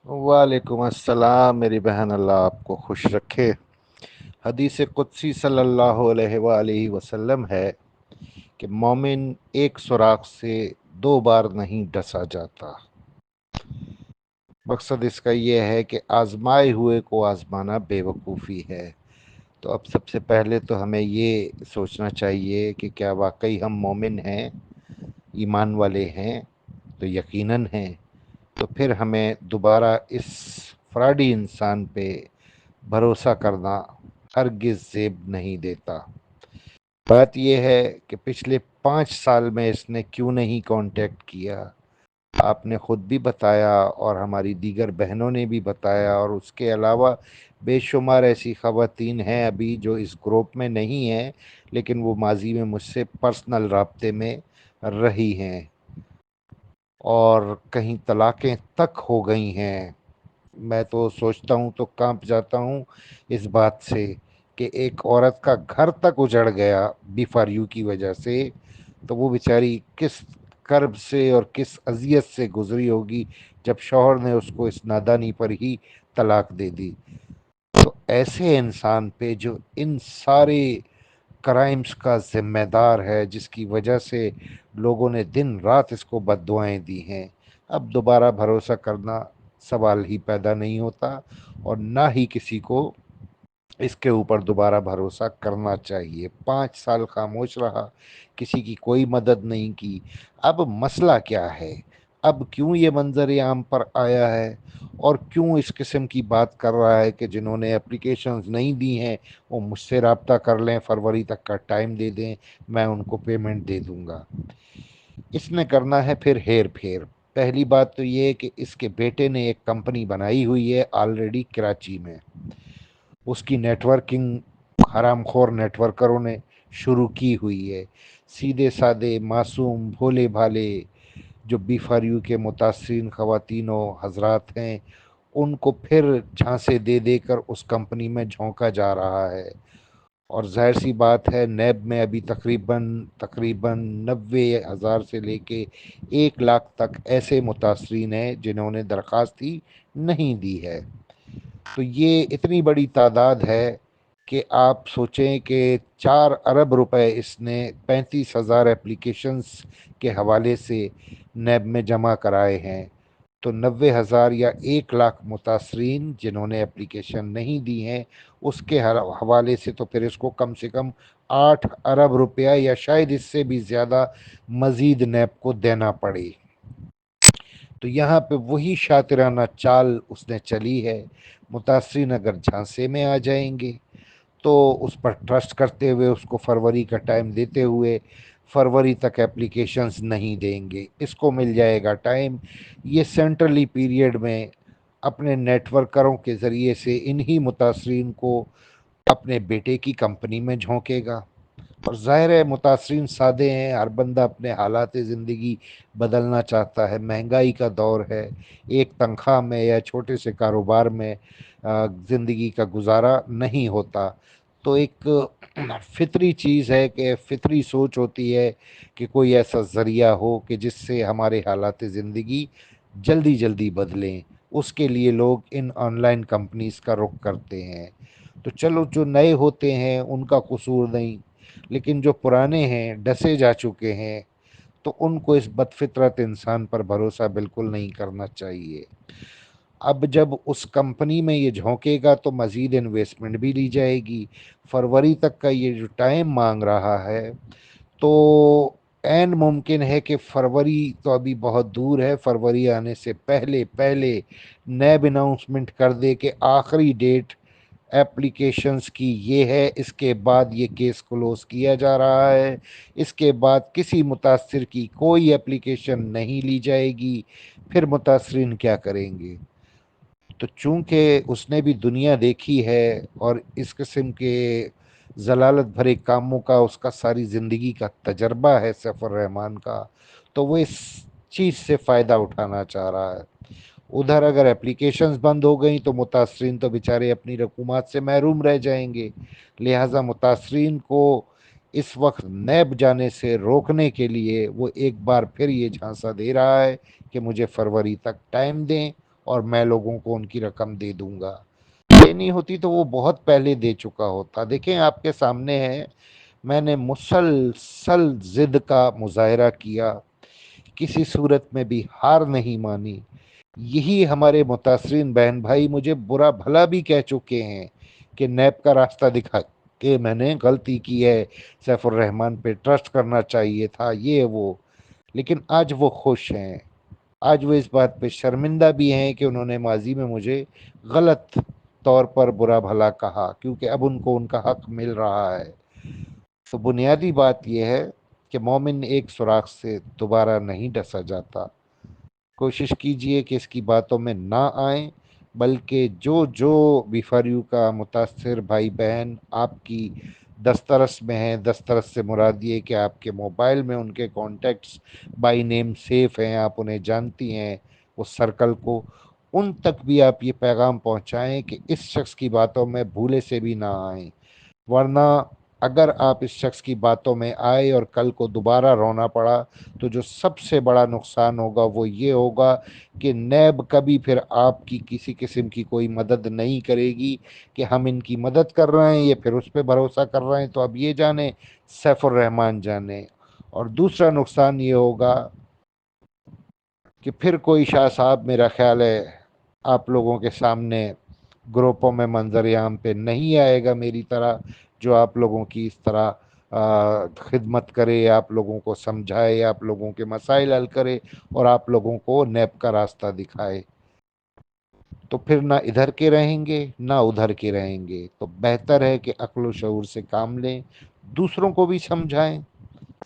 वालेकुम अस्सलाम मेरी बहन, अल्लाह आपको खुश रखे। हदीस कुदसी सल्लल्लाहु अलैहि वसल्लम है कि मोमिन एक सुराख से दो बार नहीं डसा जाता। मकसद इसका यह है कि आजमाए हुए को आजमाना बेवकूफ़ी है। तो अब सबसे पहले तो हमें ये सोचना चाहिए कि क्या वाकई हम मोमिन हैं, ईमान वाले हैं। तो यकीनन हैं। तो फिर हमें दोबारा इस फ्रॉडी इंसान पे भरोसा करना हरगिज़ ज़ेब नहीं देता। बात यह है कि पिछले 5 साल में इसने क्यों नहीं कांटेक्ट किया। आपने ख़ुद भी बताया और हमारी दीगर बहनों ने भी बताया, और उसके अलावा बेशुमार ऐसी ख़वातीन हैं अभी जो इस ग्रुप में नहीं हैं, लेकिन वो माजी में मुझसे पर्सनल राब्ते में रही हैं और कहीं तलाक़ें तक हो गई हैं। मैं तो सोचता हूँ तो कांप जाता हूँ इस बात से कि एक औरत का घर तक उजड़ गया B4U की वजह से। तो वो बेचारी किस कर्ब से और किस अजियत से गुजरी होगी जब शौहर ने उसको इस नादानी पर ही तलाक दे दी। तो ऐसे इंसान पे जो इन सारे क्राइम्स का जिम्मेदार है, जिसकी वजह से लोगों ने दिन रात इसको बद्दुआएं दी हैं, अब दोबारा भरोसा करना सवाल ही पैदा नहीं होता और ना ही किसी को इसके ऊपर दोबारा भरोसा करना चाहिए। 5 साल खामोश रहा, किसी की कोई मदद नहीं की। अब मसला क्या है? अब क्यों ये मंजर आम पर आया है और क्यों इस किस्म की बात कर रहा है कि जिन्होंने एप्लीकेशंस नहीं दी हैं वो मुझसे रब्ता कर लें, फरवरी तक का टाइम दे दें, मैं उनको पेमेंट दे दूंगा। इसने करना है फिर हेर फेर। पहली बात तो ये कि इसके बेटे ने एक कंपनी बनाई हुई है ऑलरेडी कराची में। उसकी नेटवर्किंग हरामखोर नेटवर्करों ने शुरू की हुई है। सीधे साधे मासूम भोले भाले जो B4U के मुतासरीन ख़वातीनों हजरात हैं, उनको फिर झांसे दे देकर उस कंपनी में झोंका जा रहा है। और जाहिर सी बात है, नैब में अभी तकरीबन तकरीबन 90,000 से लेके 1 लाख तक ऐसे मुतासरीन हैं जिन्होंने दरख्वास्त ही नहीं दी है। तो ये इतनी बड़ी तादाद है कि आप सोचें कि 4 अरब रुपए इसने 35,000 एप्लीकेशंस के हवाले से नैब में जमा कराए हैं। तो 90,000 या 1 लाख मुतासरीन जिन्होंने एप्लीकेशन नहीं दी हैं, उसके हवाले से तो फिर इसको कम से कम 8 अरब रुपया या शायद इससे भी ज़्यादा मज़ीद नैब को देना पड़े। तो यहाँ पे वही शातिराना चाल उसने चली है। मुतासरीन अगर झांसे में आ जाएंगे तो उस पर ट्रस्ट करते हुए उसको फरवरी का टाइम देते हुए फरवरी तक एप्लीकेशंस नहीं देंगे, इसको मिल जाएगा टाइम। ये सेंट्रली पीरियड में अपने नेटवर्करों के ज़रिए से इन्हीं मुतासरीन को अपने बेटे की कंपनी में झोंकेगा। और ज़ाहिर है मुतासरीन सादे हैं, हर बंदा अपने हालात ज़िंदगी बदलना चाहता है। महंगाई का दौर है, एक तनख्वाह में या छोटे से कारोबार में ज़िंदगी का गुजारा नहीं होता। तो एक फितरी चीज़ है कि फितरी सोच होती है कि कोई ऐसा ज़रिया हो कि जिससे हमारे हालात ज़िंदगी जल्दी जल्दी बदलें। उसके लिए लोग इन ऑनलाइन कंपनीज़ का रुख करते हैं। तो चलो, जो नए होते हैं उनका कसूर नहीं, लेकिन जो पुराने हैं, डसे जा चुके हैं, तो उनको इस बदफितरत इंसान पर भरोसा बिल्कुल नहीं करना चाहिए। अब जब उस कंपनी में ये झोंकेगा तो मज़ीद इन्वेस्टमेंट भी ली जाएगी। फरवरी तक का ये जो टाइम मांग रहा है, तो ऐन मुमकिन है कि फरवरी तो अभी बहुत दूर है, फरवरी आने से पहले पहले नैब अनाउंसमेंट कर दे कि आखिरी डेट एप्लीकेशंस की ये है, इसके बाद ये केस क्लोज किया जा रहा है, इसके बाद किसी मुतासिर की कोई एप्लीकेशन नहीं ली जाएगी। फिर मुतासरीन क्या करेंगे? तो चूंकि उसने भी दुनिया देखी है और इस किस्म के जलालत भरे कामों का उसका सारी ज़िंदगी का तजर्बा है सफ़र रहमान का, तो वो इस चीज़ से फ़ायदा उठाना चाह रहा है। उधर अगर एप्लीकेशंस बंद हो गई तो मुतासरीन तो बेचारे अपनी रकूमात से महरूम रह जाएंगे। लिहाजा मुतासरीन को इस वक्त नैब जाने से रोकने के लिए वो एक बार फिर ये झांसा दे रहा है कि मुझे फरवरी तक टाइम दें और मैं लोगों को उनकी रकम दे दूंगा। देनी होती तो वो बहुत पहले दे चुका होता। देखें, आपके सामने है, मैंने मुसलसल जिद का मुजाहरा किया, किसी सूरत में भी हार नहीं मानी। यही हमारे मुतासरीन बहन भाई मुझे बुरा भला भी कह चुके हैं कि नैब का रास्ता दिखा के मैंने गलती की है, सैफुर रहमान पे ट्रस्ट करना चाहिए था, ये वो। लेकिन आज वो खुश हैं, आज वो इस बात पे शर्मिंदा भी हैं कि उन्होंने माजी में मुझे गलत तौर पर बुरा भला कहा, क्योंकि अब उनको उनका हक मिल रहा है। तो बुनियादी बात यह है कि मोमिन एक सुराख से दोबारा नहीं डसा जाता। कोशिश कीजिए कि इसकी बातों में ना आए, बल्कि जो जो बीफारियों का मुतासर भाई बहन आपकी दस्तरस में है, दस्तरस से मुराद ये कि आपके मोबाइल में उनके कॉन्टेक्ट्स बाई नेम सेफ हैं, आप उन्हें जानती हैं, उस सर्कल को, उन तक भी आप ये पैगाम पहुंचाएं कि इस शख्स की बातों में भूले से भी ना आएं। वरना अगर आप इस शख्स की बातों में आए और कल को दोबारा रोना पड़ा, तो जो सबसे बड़ा नुकसान होगा वो ये होगा कि नैब कभी फिर आपकी किसी किस्म की कोई मदद नहीं करेगी कि हम इनकी मदद कर रहे हैं, ये फिर उस पर भरोसा कर रहे हैं। तो अब ये जाने, सैफुर रहमान जाने। और दूसरा नुकसान ये होगा कि फिर कोई शाह साहब, मेरा ख्याल है, आप लोगों के सामने ग्रुपों में मंजर-ए-आम पे नहीं आएगा मेरी तरह, जो आप लोगों की इस तरह खिदमत करे, आप लोगों को समझाए, आप लोगों के मसाइल हल करे और आप लोगों को नैब का रास्ता दिखाए। तो फिर ना इधर के रहेंगे ना उधर के रहेंगे। तो बेहतर है कि अक्ल व शऊर से काम लें, दूसरों को भी समझाएं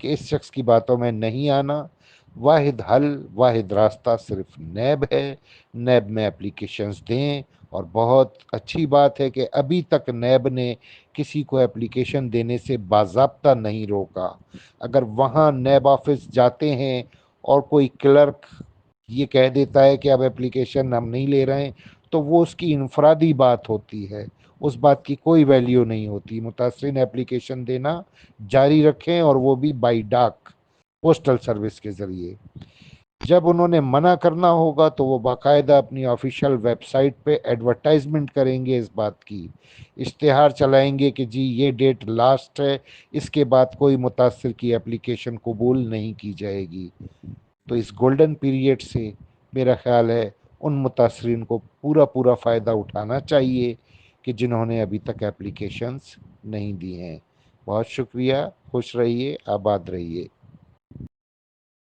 कि इस शख्स की बातों में नहीं आना। वाहिद हल, वाहिद रास्ता सिर्फ नैब है। नैब में एप्लीकेशंस दें। और बहुत अच्छी बात है कि अभी तक नैब ने किसी को एप्लीकेशन देने से बाज़ाब्ता नहीं रोका। अगर वहाँ नैब ऑफिस जाते हैं और कोई क्लर्क ये कह देता है कि अब एप्लीकेशन हम नहीं ले रहे हैं, तो वो उसकी इनफरादी बात होती है, उस बात की कोई वैल्यू नहीं होती। मुतासरीन एप्लीकेशन देना जारी रखें, और वो भी बाई डाक, पोस्टल सर्विस के ज़रिए। जब उन्होंने मना करना होगा तो वो बाकायदा अपनी ऑफिशियल वेबसाइट पे एडवर्टाइजमेंट करेंगे, इस बात की इश्तिहार चलाएंगे कि जी ये डेट लास्ट है, इसके बाद कोई मुतासर की एप्लीकेशन कबूल नहीं की जाएगी। तो इस गोल्डन पीरियड से मेरा ख्याल है उन मुतासरीन को पूरा पूरा फ़ायदा उठाना चाहिए कि जिन्होंने अभी तक एप्लीकेशंस नहीं दी हैं। बहुत शुक्रिया, खुश रहिए, आबाद रहिए।